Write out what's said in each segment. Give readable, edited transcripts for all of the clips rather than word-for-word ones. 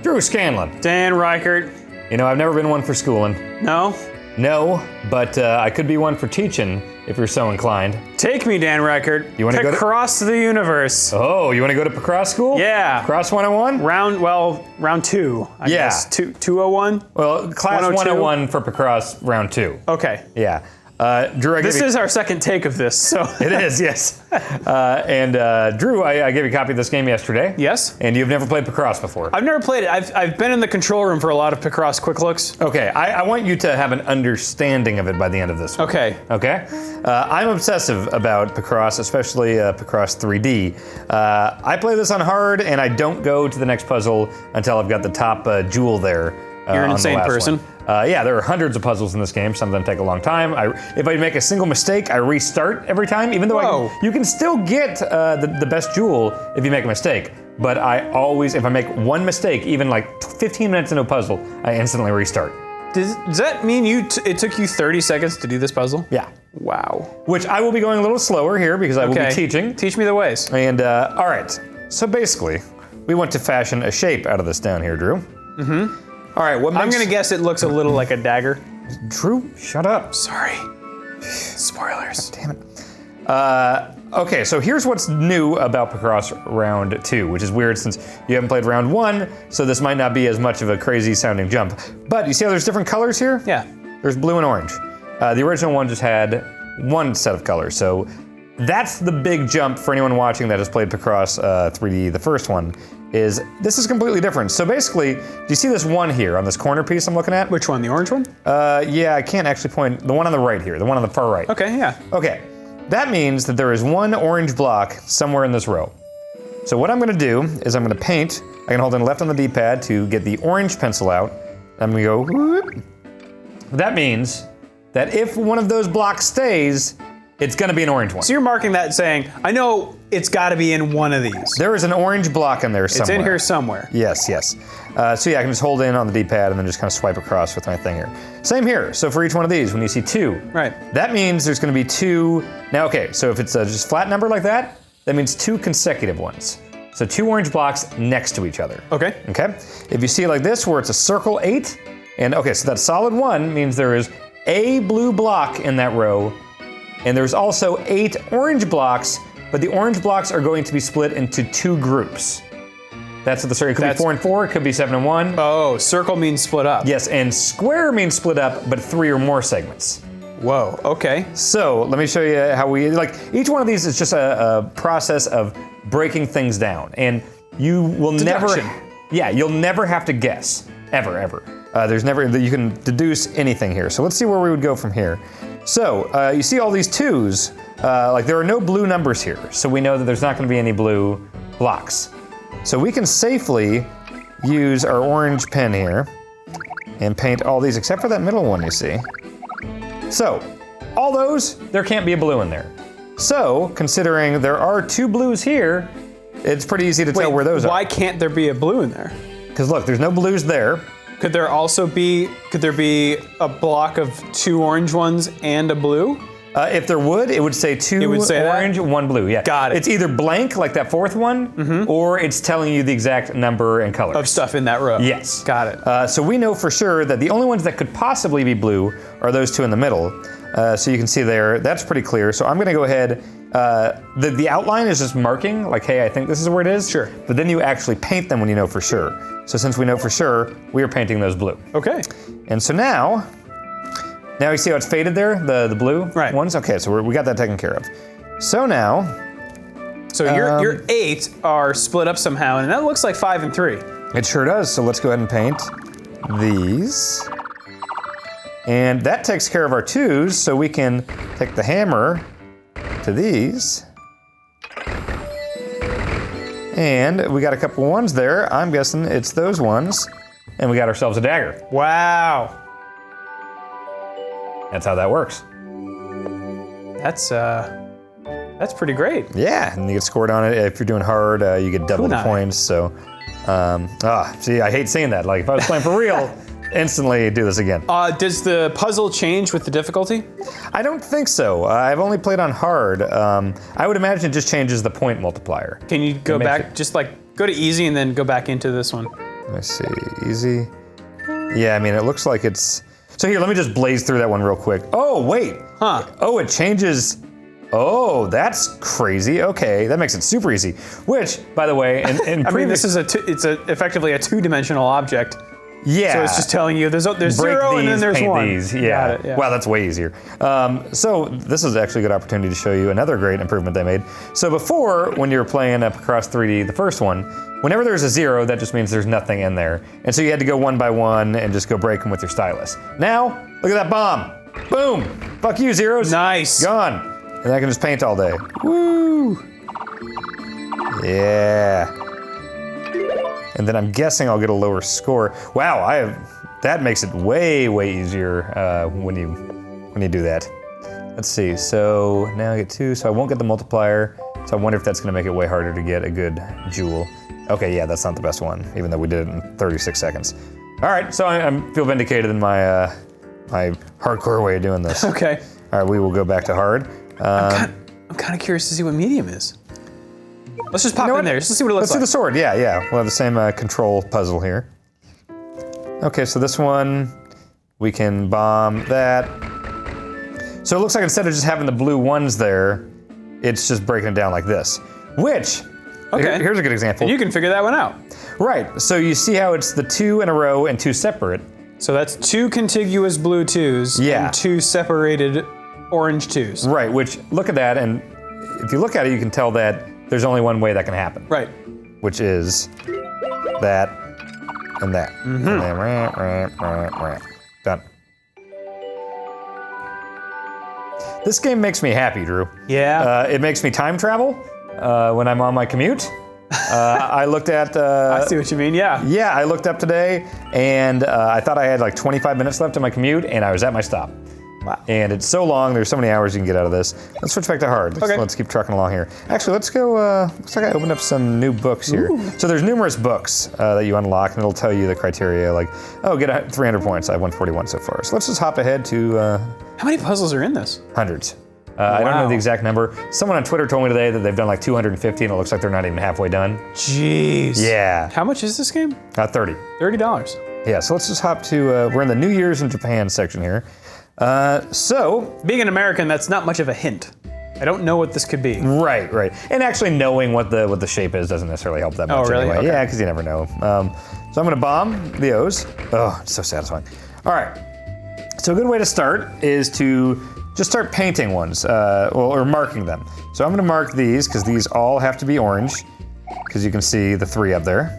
Drew Scanlon. Dan Reichert. You know, I've never been one for schooling. No? No, but I could be one for teaching if you're so inclined. Take me, Dan Reichert. You want to go to Picross the universe. Oh, you want to go to Picross school? Yeah. Picross 101? Round two, I guess. 201? Well, class 101 for Picross round 2. Okay. Yeah. Drew, This is our second take of this, so. It is, yes. Drew, I gave you a copy of this game yesterday. Yes. And you've never played Picross before. I've never played it. I've been in the control room for a lot of Picross quick looks. Okay, I want you to have an understanding of it by the end of this one. Okay. Okay? I'm obsessive about Picross, especially Picross 3D. I play this on hard, and I don't go to the next puzzle until I've got the top jewel there. You're an insane person. Yeah, there are hundreds of puzzles in this game. Some of them take a long time. If I make a single mistake, I restart every time, even though you can still get the best jewel if you make a mistake. But I always, if I make one mistake, even like 15 minutes into a puzzle, I instantly restart. Does that mean it took you 30 seconds to do this puzzle? Yeah. Wow. Which I will be going a little slower here because I will be teaching. Teach me the ways. And all right, so basically, we want to fashion a shape out of this down here, Drew. Mm-hmm. All right, what makes... I'm gonna guess it looks a little like a dagger. Drew, shut up. Sorry. Spoilers. Damn it. Okay, so here's what's new about Picross round 2, which is weird since you haven't played round 1, so this might not be as much of a crazy sounding jump. But you see how there's different colors here? Yeah. There's blue and orange. The original one just had one set of colors, so that's the big jump for anyone watching that has played Picross 3D, the first one. This is completely different. So basically, do you see this one here on this corner piece I'm looking at? Which one, the orange one? Yeah, I can't actually point, the one on the right here, the one on the far right. Okay, yeah. Okay, that means that there is one orange block somewhere in this row. So what I'm gonna do is I'm gonna paint, I can hold in left on the D-pad to get the orange pencil out. I'm gonna go, whoop. That means that if one of those blocks stays, it's gonna be an orange one. So you're marking that saying, I know it's gotta be in one of these. There is an orange block in there somewhere. It's in here somewhere. Yes, yes. So yeah, I can just hold in on the D-pad and then just kind of swipe across with my thing here. Same here, so for each one of these, when you see 2, right. That means there's gonna be 2, now okay, so if it's a just flat number like that, that means 2 consecutive ones. So 2 orange blocks next to each other. Okay. Okay? If you see it like this, where it's a circle 8, and okay, so that solid 1 means there is a blue block in that row, and there's also 8 orange blocks, but the orange blocks are going to be split into 2 groups. That's what the circle, it could be 4 and 4, it could be 7 and 1. Oh, circle means split up. Yes, and square means split up, but 3 or more segments. Whoa, okay. So, let me show you how each one of these is just a process of breaking things down. And you will you'll never have to guess, ever. You can deduce anything here. So let's see where we would go from here. So, you see all these 2s, there are no blue numbers here, so we know that there's not gonna be any blue blocks. So we can safely use our orange pen here and paint all these, except for that middle one you see. So, all those, there can't be a blue in there. So, considering there are 2 blues here, it's pretty easy to tell where those are. Why can't there be a blue in there? Because look, there's no blues there. Could there be a block of 2 orange ones and a blue? If there would, it would say 2 orange, 1 blue, yeah. Got it. It's either blank, like that 4th one, or it's telling you the exact number and color. Of stuff in that row. Yes. Got it. So we know for sure that the only ones that could possibly be blue are those 2 in the middle. So you can see there, that's pretty clear. So I'm gonna go ahead, the outline is just marking, like, hey, I think this is where it is. Sure. But then you actually paint them when you know for sure. So since we know for sure, we are painting those blue. Okay. And so now you see how it's faded there, the blue ones? Okay, so we got that taken care of. So now. So your 8 are split up somehow, and that looks like 5 and 3. It sure does, so let's go ahead and paint these. And that takes care of our 2s, so we can take the hammer to these. And we got a couple ones there. I'm guessing it's those ones. And we got ourselves a dagger. Wow. That's how that works. That's pretty great. Yeah, and you get scored on it. If you're doing hard, you get double the points. So, see, I hate seeing that. Like, if I was playing for real, instantly do this again. Does the puzzle change with the difficulty? I don't think so. I've only played on hard. I would imagine it just changes the point multiplier. Can you go back, just like go to easy and then go back into this one? Let me see, easy. Yeah, I mean, it looks like it's, so here, let me just blaze through that one real quick. Oh, wait. Huh. Oh, it changes. Oh, that's crazy. Okay, that makes it super easy. Which, by the way, in I mean, this is effectively a two-dimensional object. Yeah. So it's just telling you there's zero and then there's paint one. These. Yeah. Got it, yeah. Wow, that's way easier. So this is actually a good opportunity to show you another great improvement they made. So before, when you were playing Picross 3D, the first one, whenever there's a 0, that just means there's nothing in there. And so you had to go one by one and just go break them with your stylus. Now, look at that bomb. Boom. Fuck you, zeros. Nice. Gone. And I can just paint all day. Woo. Yeah. And then I'm guessing I'll get a lower score. Wow, that makes it way easier when you do that. Let's see, so now I get 2, so I won't get the multiplier. So I wonder if that's gonna make it way harder to get a good jewel. Okay, yeah, that's not the best one, even though we did it in 36 seconds. All right, so I feel vindicated in my my hardcore way of doing this. Okay. All right, we will go back to hard. I'm kind of curious to see what medium is. Let's just pop in there, just to see what it looks like. Let's do the sword, yeah. We'll have the same control puzzle here. Okay, so this one, we can bomb that. So it looks like instead of just having the blue ones there, it's just breaking it down like this. Which, here's a good example. And you can figure that one out. Right, so you see how it's the 2 in a row and 2 separate. So that's 2 contiguous blue 2s and 2 separated orange 2s. Right, which, look at that, and if you look at it, you can tell that there's only one way that can happen. Right. Which is that and that. Mm-hmm. And then done. This game makes me happy, Drew. Yeah. It makes me time travel when I'm on my commute. I looked at... I see what you mean, yeah. Yeah, I looked up today, and I thought I had like 25 minutes left in my commute, and I was at my stop. Wow. And it's so long, there's so many hours you can get out of this. Let's switch back to hard. Let's keep trucking along here. Actually, let's go, looks like I opened up some new books here. Ooh. So there's numerous books that you unlock, and it'll tell you the criteria, like, oh, get 300 points. I have 141 so far. So let's just hop ahead to... How many puzzles are in this? Hundreds. I don't know the exact number. Someone on Twitter told me today that they've done like 250, and it looks like they're not even halfway done. Jeez. Yeah. How much is this game? 30. $30. Yeah, so let's just hop to, we're in the New Year's in Japan section here. So being an American, that's not much of a hint. I don't know what this could be. Right. And actually knowing what the shape is doesn't necessarily help that much. Oh, really? Anyway. Okay. Yeah, because you never know. So I'm gonna bomb the O's. Oh, it's so satisfying. All right. So a good way to start is to just start painting ones, or marking them. So I'm gonna mark these because these all have to be orange, because you can see the 3 up there.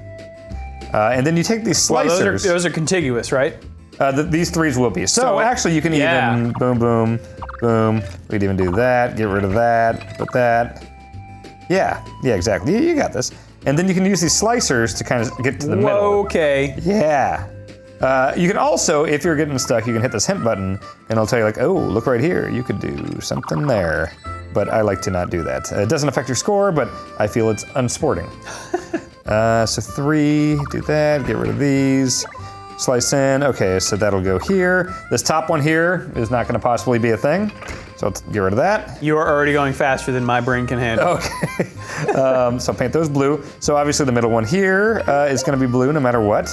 And then you take these slicers. Well, those are contiguous, right? These 3s will be. So actually you can even boom, boom, boom. We'd even do that, get rid of that, put that. Yeah, exactly. You got this. And then you can use these slicers to kind of get to the middle. Okay. Yeah. You can also, if you're getting stuck, you can hit this hint button and it'll tell you like, oh, look right here, you could do something there. But I like to not do that. It doesn't affect your score, but I feel it's unsporting. So 3, do that, get rid of these. Slice in, okay, so that'll go here. This top one here is not gonna possibly be a thing, so let's get rid of that. You are already going faster than my brain can handle. Okay, so paint those blue. So obviously the middle one here is gonna be blue no matter what.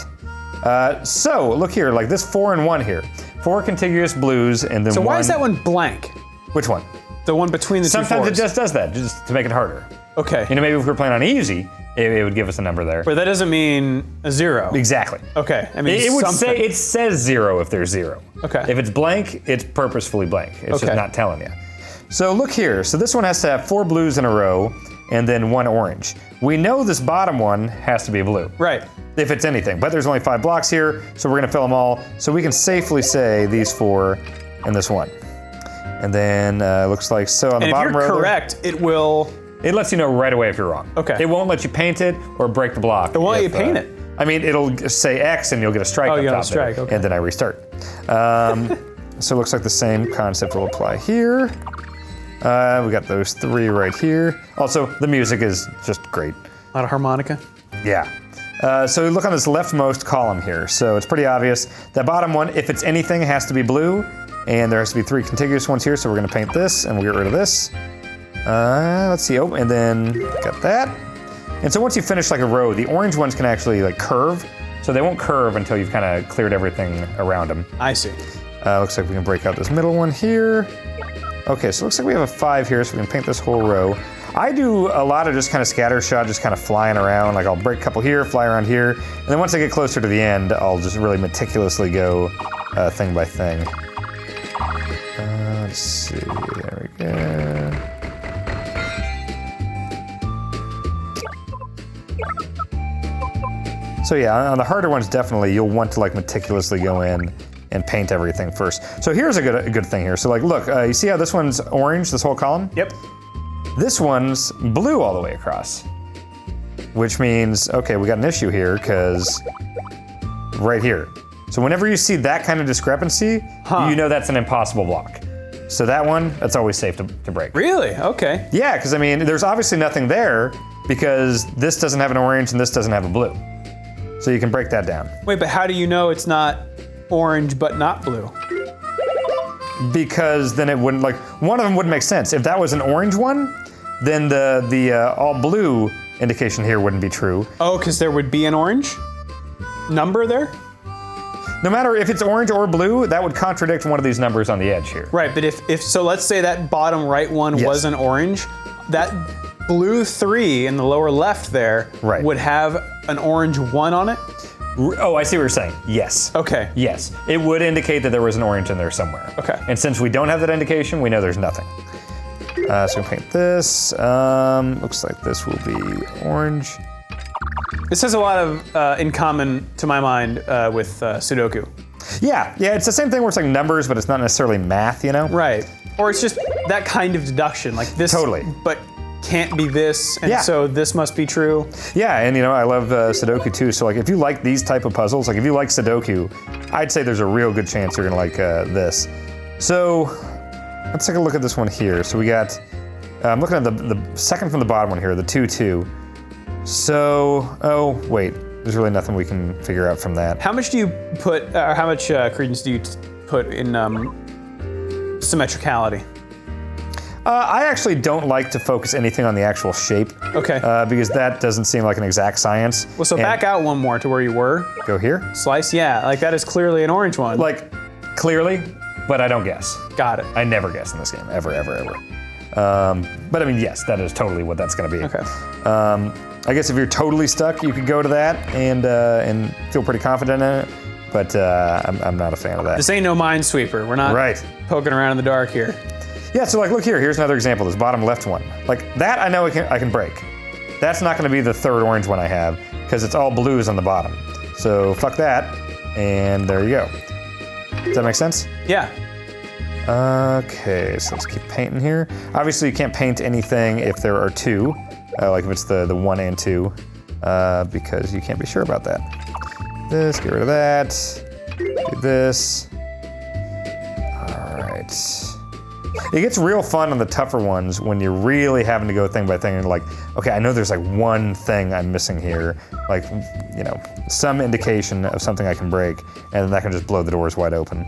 So look here, like this 4 and 1 here. 4 contiguous blues and then So why one, is that one blank? Which one? The one between the two Sometimes fours. it just does that, just to make it harder. Okay. You know, maybe if we're playing on easy, it would give us a number there. But that doesn't mean a 0. Exactly. Okay, I mean It would something. say, it says 0 if there's 0. Okay. If it's blank, it's purposefully blank. It's just not telling you. So look here, so this one has to have 4 blues in a row and then 1 orange. We know this bottom one has to be blue. Right. If it's anything, but there's only 5 blocks here, so we're gonna fill them all. So we can safely say these 4 and this 1. And then looks like so on the bottom row. And if you're correct, it will... It lets you know right away if you're wrong. Okay. It won't let you paint it or break the block. It won't let you paint it. I mean, it'll say X and you'll get a strike up you'll top get a strike, there, okay. and then I restart. So it looks like the same concept will apply here. We got those 3 right here. Also, the music is just great. A lot of harmonica. Yeah. So look on this leftmost column here. So it's pretty obvious. That bottom one, if it's anything, has to be blue. And there has to be 3 contiguous ones here. So we're gonna paint this and we'll get rid of this. Let's see, and then got that. And so once you finish like a row, the orange ones can actually like curve. So they won't curve until you've kind of cleared everything around them. I see. Looks like we can break out this middle one here. Okay, so it looks like we have a 5 here, so we can paint this whole row. I do a lot of just kind of scatter shot, just kind of flying around. Like I'll break a couple here, fly around here, and then once I get closer to the end, I'll just really meticulously go thing by thing. Let's see, there we go. So yeah, on the harder ones, definitely you'll want to like meticulously go in and paint everything first. So here's a good thing here. So like, look, you see how this one's orange, this whole column? Yep. This one's blue all the way across, which means, okay, we got an issue here because right here. So whenever you see that kind of discrepancy, you know that's an impossible block. So that one, that's always safe to break. Really? Okay. Yeah, because I mean, there's obviously nothing there because this doesn't have an orange and this doesn't have a blue. So you can break that down. Wait, but how do you know it's not orange but not blue? Because then it wouldn't, like, one of them wouldn't make sense. If that was an orange one, then the all blue indication here wouldn't be true. Oh, because there would be an orange number there? No matter if it's orange or blue, that would contradict one of these numbers on the edge here. Right, but if so, let's say that bottom right one was an orange, that blue 3 in the lower left there would have an orange 1 on it? Oh, I see what you're saying. Yes. Okay. Yes. It would indicate that there was an orange in there somewhere. Okay. And since we don't have that indication, we know there's nothing. So we paint this. Looks like this will be orange. This has a lot of in common, to my mind, with Sudoku. Yeah, it's the same thing where it's like numbers, but it's not necessarily math, you know? Right. Or it's just that kind of deduction, like this. Totally. But can't be this, and so this must be true. Yeah, and you know, I love Sudoku too. So like, if you like these type of puzzles, like if you like Sudoku, I'd say there's a real good chance you're gonna like this. So let's take a look at this one here. So we got, I'm looking at the second from the bottom one here, the 2-2. So, oh wait, there's really nothing we can figure out from that. How much do you put, or how much credence do you put in symmetricality? I actually don't like to focus anything on the actual shape. Okay. Because that doesn't seem like an exact science. Well, so back out one more to where you were. Go here. Slice, yeah, like that is clearly an orange one. Like, clearly, but I don't guess. Got it. I never guess in this game, ever. But I mean, yes, that is totally what that's gonna be. Okay. I guess if you're totally stuck, you could go to that and feel pretty confident in it. But I'm not a fan of that. This ain't no Minesweeper. We're not poking around in the dark here. Yeah, so like, look here. Here's another example. This bottom left one. Like that, I know I can break. That's not going to be the third orange one I have because it's all blues on the bottom. So fuck that, and there you go. Does that make sense? Yeah. Okay, so let's keep painting here. Obviously, you can't paint anything if there are 2, like if it's the 1 and 2, because you can't be sure about that. This, get rid of that. Do this. All right. It gets real fun on the tougher ones when you're really having to go thing by thing and like, okay, I know there's like one thing I'm missing here, like, you know, some indication of something I can break, and then that can just blow the doors wide open.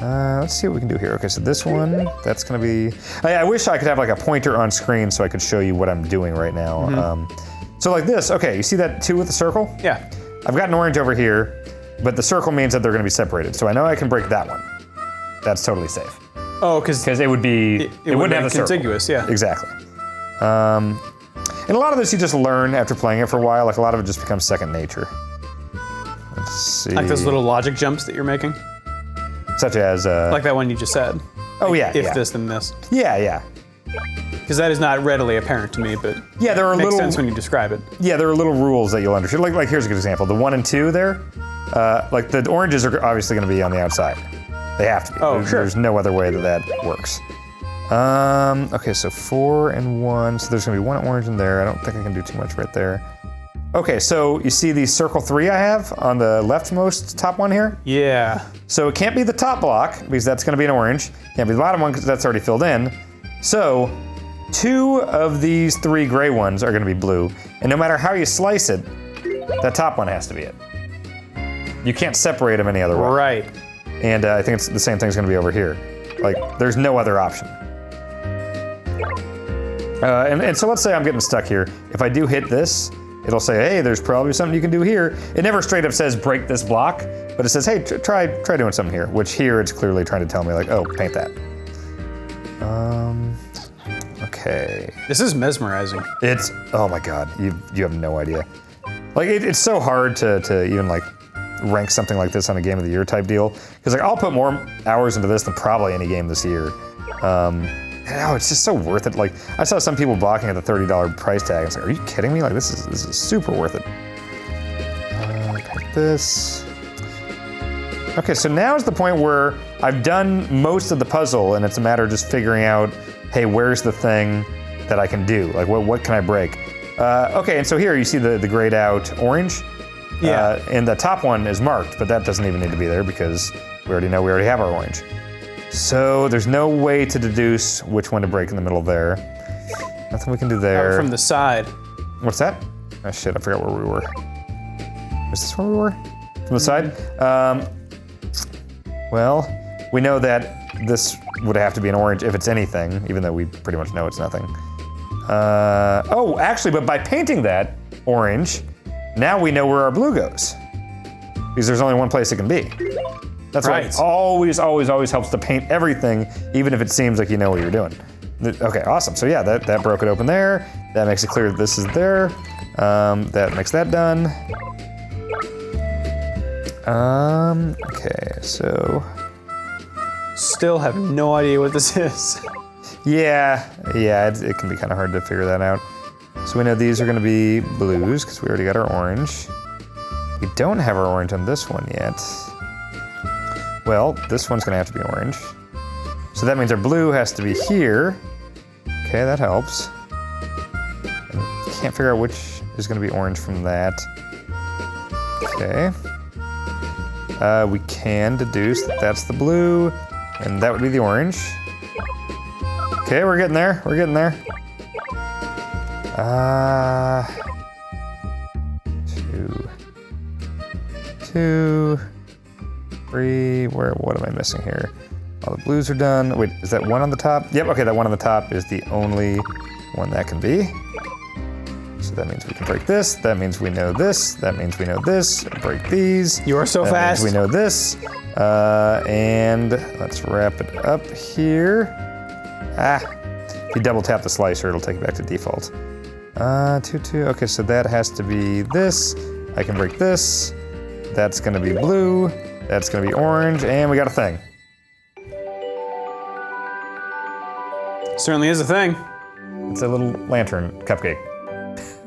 Let's see what we can do here. Okay, so this one, that's gonna be, I wish I could have like a pointer on screen so I could show you what I'm doing right now. So like this, okay, you see that 2 with the circle? Yeah. I've got an orange over here, but the circle means that they're gonna be separated. So I know I can break that one. That's totally safe. Oh, because it would be, it wouldn't have the circle. Contiguous, yeah. Exactly. And a lot of this you just learn after playing it for a while. Like a lot of it just becomes second nature. Let's see. Like those little logic jumps that you're making? Such as, like that one you just said. Oh yeah, If this, then this. Yeah. Because that is not readily apparent to me, but yeah, there are makes little, sense when you describe it. Yeah, there are little rules that you'll understand. Like here's a good example. The 1 and 2 there, like the oranges are obviously going to be on the outside. They have to be. Oh, sure. There's no other way that works. Okay, so 4 and 1. So there's gonna be 1 orange in there. I don't think I can do too much right there. Okay, so you see the circle 3 I have on the leftmost top one here? Yeah. So it can't be the top block because that's gonna be an orange. Can't be the bottom one because that's already filled in. So 2 of these 3 gray ones are gonna be blue. And no matter how you slice it, that top one has to be it. You can't separate them any other way. Right. And I think it's the same thing's gonna be over here. Like, there's no other option. And so let's say I'm getting stuck here. If I do hit this, it'll say, hey, there's probably something you can do here. It never straight up says break this block, but it says, hey, try doing something here, which here it's clearly trying to tell me like, oh, paint that. Okay. This is mesmerizing. It's, oh my God, you have no idea. Like it's so hard to even like rank something like this on a game of the year type deal. Because like I'll put more hours into this than probably any game this year. It's just so worth it. Like I saw some people balking at the $30 price tag. It's like, are you kidding me? Like this is super worth it. Pick this. Okay, so now is the point where I've done most of the puzzle, and it's a matter of just figuring out, hey, where's the thing that I can do? Like what can I break? Okay, and so here you see the grayed out orange. Yeah. And the top one is marked, but that doesn't even need to be there because we already know we already have our orange. So there's no way to deduce which one to break in the middle there. Nothing we can do there. From the side. What's that? Oh shit, I forgot where we were. Was this where we were? From the side? Well, we know that this would have to be an orange if it's anything, even though we pretty much know it's nothing. Oh, actually, but by painting that orange, now we know where our blue goes. Because there's only one place it can be. That's right. It always helps to paint everything, even if it seems like you know what you're doing. Okay, awesome. So yeah, that broke it open there. That makes it clear that this is there. That makes that done. Okay, so. Still have no idea what this is. Yeah, it can be kind of hard to figure that out. So we know these are gonna be blues, because we already got our orange. We don't have our orange on this one yet. Well, this one's gonna have to be orange. So that means our blue has to be here. Okay, that helps. And can't figure out which is gonna be orange from that. Okay. We can deduce that that's the blue, and that would be the orange. Okay, we're getting there, Two, three, what am I missing here? All the blues are done. Wait, is that one on the top? Yep, okay, that one on the top is the only one that can be. So that means we can break this, that means we know this, that means we know this, break these. You are so fast. Means we know this, and let's wrap it up here. If you double tap the slicer, it'll take it back to default. 2, okay, so that has to be this. I can break this. That's gonna be blue. That's gonna be orange, and we got a thing. Certainly is a thing. It's a little lantern cupcake.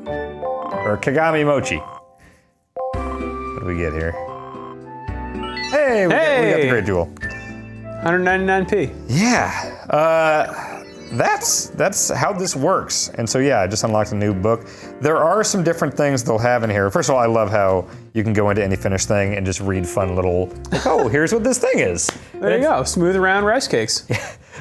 Or Kagami Mochi. What do we get here? Hey, we got the Great Jewel. 199p. Yeah, that's how this works. And so yeah, I just unlocked a new book. There are some different things they'll have in here. First of all, I love how you can go into any finished thing and just read fun little, like, oh, here's what this thing is. There you go, smooth round rice cakes.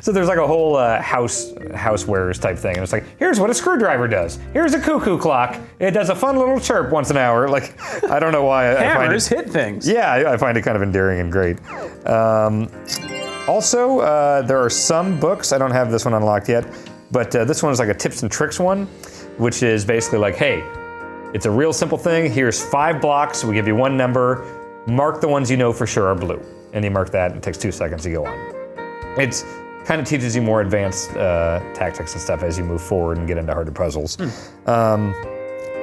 So there's like a whole housewares type thing. And it's like, here's what a screwdriver does. Here's a cuckoo clock. It does a fun little chirp once an hour. Like, I don't know why. Hammers hit things. Yeah, I find it kind of endearing and great. Also, there are some books, I don't have this one unlocked yet, but this one is like a tips and tricks one, which is basically like, hey, it's a real simple thing. Here's 5 blocks. We give you one number. Mark the ones you know for sure are blue. And you mark that, and it takes 2 seconds to go on. It's kind of teaches you more advanced tactics and stuff as you move forward and get into harder puzzles.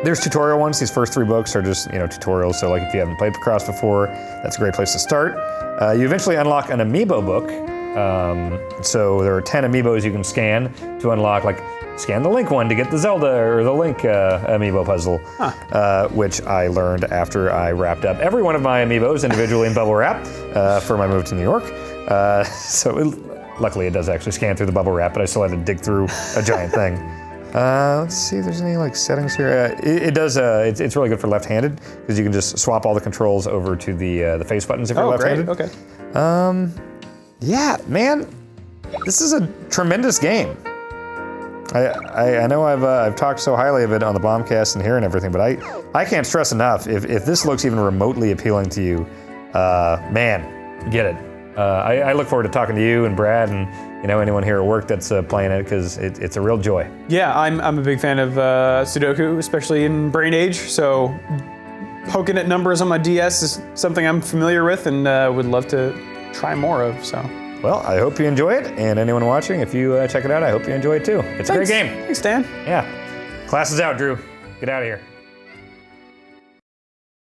There's tutorial ones. These first 3 books are just, tutorials. So like if you haven't played Picross before, that's a great place to start. You eventually unlock an amiibo book. So there are 10 amiibos you can scan to unlock, like scan the Link one to get the Zelda or the Link amiibo puzzle, which I learned after I wrapped up every one of my amiibos individually in bubble wrap for my move to New York. Luckily it does actually scan through the bubble wrap, but I still had to dig through a giant thing. Let's see if there's any like settings here. It does. It's really good for left-handed because you can just swap all the controls over to the face buttons if you're left-handed. Great. Okay. Yeah, man, this is a tremendous game. I know I've talked so highly of it on the Bombcast and here and everything, but I can't stress enough if this looks even remotely appealing to you, man, get it. I look forward to talking to you and Brad and anyone here at work that's playing it, because it's a real joy. Yeah, I'm a big fan of Sudoku, especially in Brain Age. So poking at numbers on my DS is something I'm familiar with and would love to try more of. So. Well, I hope you enjoy it, and anyone watching, if you check it out, I hope you enjoy it too. It's a great game. Thanks, Dan. Yeah. Class is out, Drew. Get out of here.